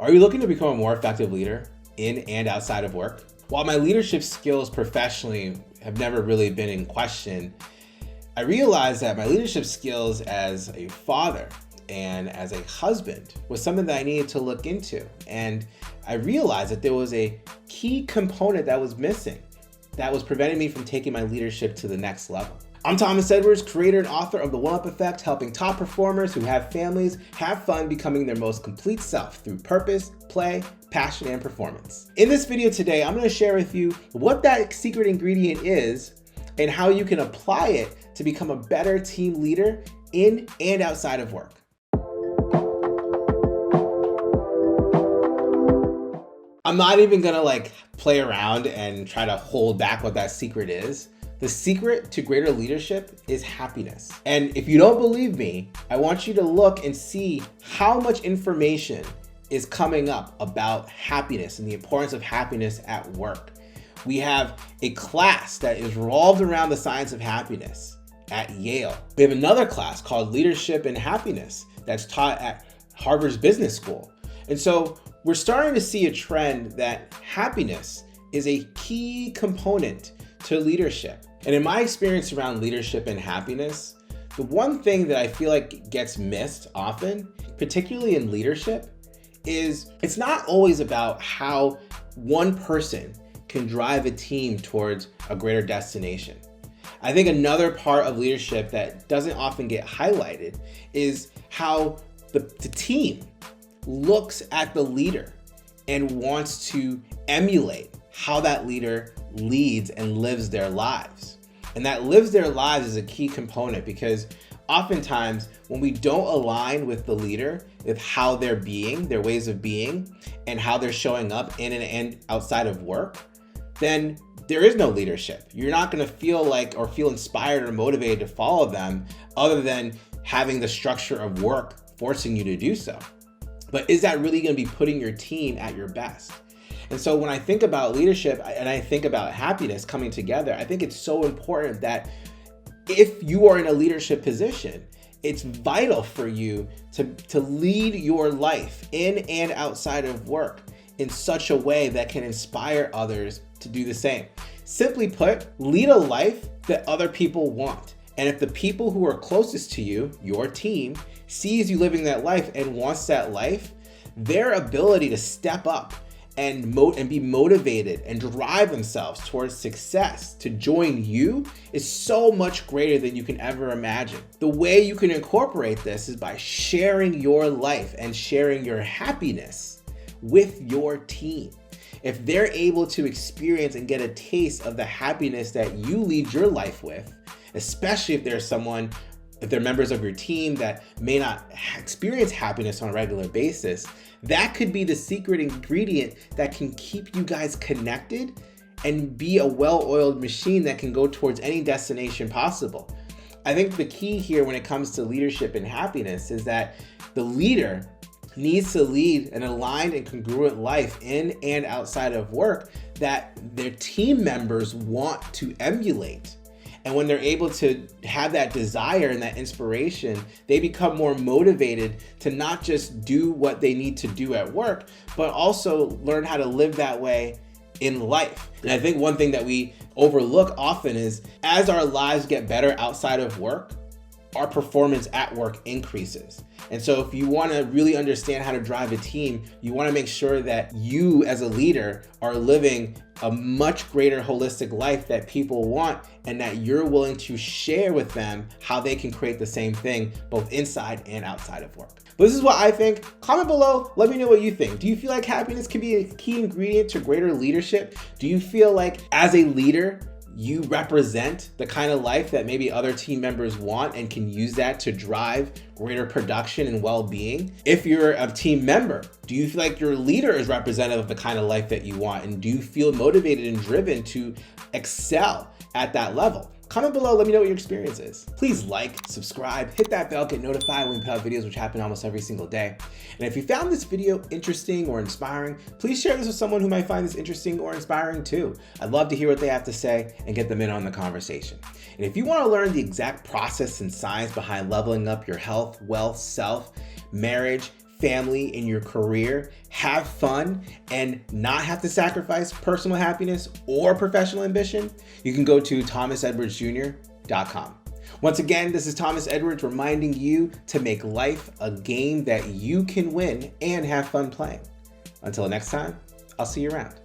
Are you looking to become a more effective leader in and outside of work? While my leadership skills professionally have never really been in question, I realized that my leadership skills as a father and as a husband was something that I needed to look into. And I realized that there was a key component that was missing that was preventing me from taking my leadership to the next level. I'm Thomas Edwards, creator and author of The One Up Effect, helping top performers who have families have fun becoming their most complete self through purpose, play, passion, and performance. In this video today, I'm going to share with you what that secret ingredient is and how you can apply it to become a better team leader in and outside of work. I'm not even gonna play around and try to hold back what that secret is. The secret to greater leadership is happiness. And if you don't believe me, I want you to look and see how much information is coming up about happiness and the importance of happiness at work. We have a class that is revolved around the science of happiness at Yale. We have another class called Leadership and Happiness that's taught at Harvard's Business School. And so we're starting to see a trend that happiness is a key component to leadership. And in my experience around leadership and happiness, the one thing that I feel like gets missed often, particularly in leadership, is it's not always about how one person can drive a team towards a greater destination. I think another part of leadership that doesn't often get highlighted is how the team looks at the leader and wants to emulate how that leader leads and lives their lives. And that lives their lives is a key component, because oftentimes when we don't align with the leader, with how they're being, their ways of being, and how they're showing up in and outside of work, then there is no leadership. You're not going to feel inspired or motivated to follow them, other than having the structure of work forcing you to do so. But is that really going to be putting your team at your best? And so when I think about leadership and I think about happiness coming together, I think it's so important that if you are in a leadership position, it's vital for you to lead your life in and outside of work in such a way that can inspire others to do the same. Simply put, lead a life that other people want. And if the people who are closest to you, your team, sees you living that life and wants that life, their ability to step up and be motivated and drive themselves towards success to join you is so much greater than you can ever imagine. The way you can incorporate this is by sharing your life and sharing your happiness with your team. If they're able to experience and get a taste of the happiness that you lead your life with, especially if they're members of your team that may not experience happiness on a regular basis, that could be the secret ingredient that can keep you guys connected and be a well-oiled machine that can go towards any destination possible. I think the key here when it comes to leadership and happiness is that the leader needs to lead an aligned and congruent life in and outside of work that their team members want to emulate. And when they're able to have that desire and that inspiration, they become more motivated to not just do what they need to do at work, but also learn how to live that way in life. And I think one thing that we overlook often is as our lives get better outside of work, our performance at work increases. And so if you want to really understand how to drive a team, you want to make sure that you as a leader are living a much greater holistic life that people want, and that you're willing to share with them how they can create the same thing both inside and outside of work. But this is what I think. Comment below, let me know what you think. Do you feel like happiness can be a key ingredient to greater leadership? Do you feel like as a leader, you represent the kind of life that maybe other team members want and can use that to drive greater production and well-being? If you're a team member, do you feel like your leader is representative of the kind of life that you want? And do you feel motivated and driven to excel at that level? Comment below, let me know what your experience is. Please like, subscribe, hit that bell, get notified when we put out videos, which happen almost every single day. And if you found this video interesting or inspiring, please share this with someone who might find this interesting or inspiring too. I'd love to hear what they have to say and get them in on the conversation. And if you want to learn the exact process and science behind leveling up your health, wealth, self, marriage, family, in your career, have fun, and not have to sacrifice personal happiness or professional ambition, you can go to thomasedwardsjr.com. Once again, this is Thomas Edwards reminding you to make life a game that you can win and have fun playing. Until next time, I'll see you around.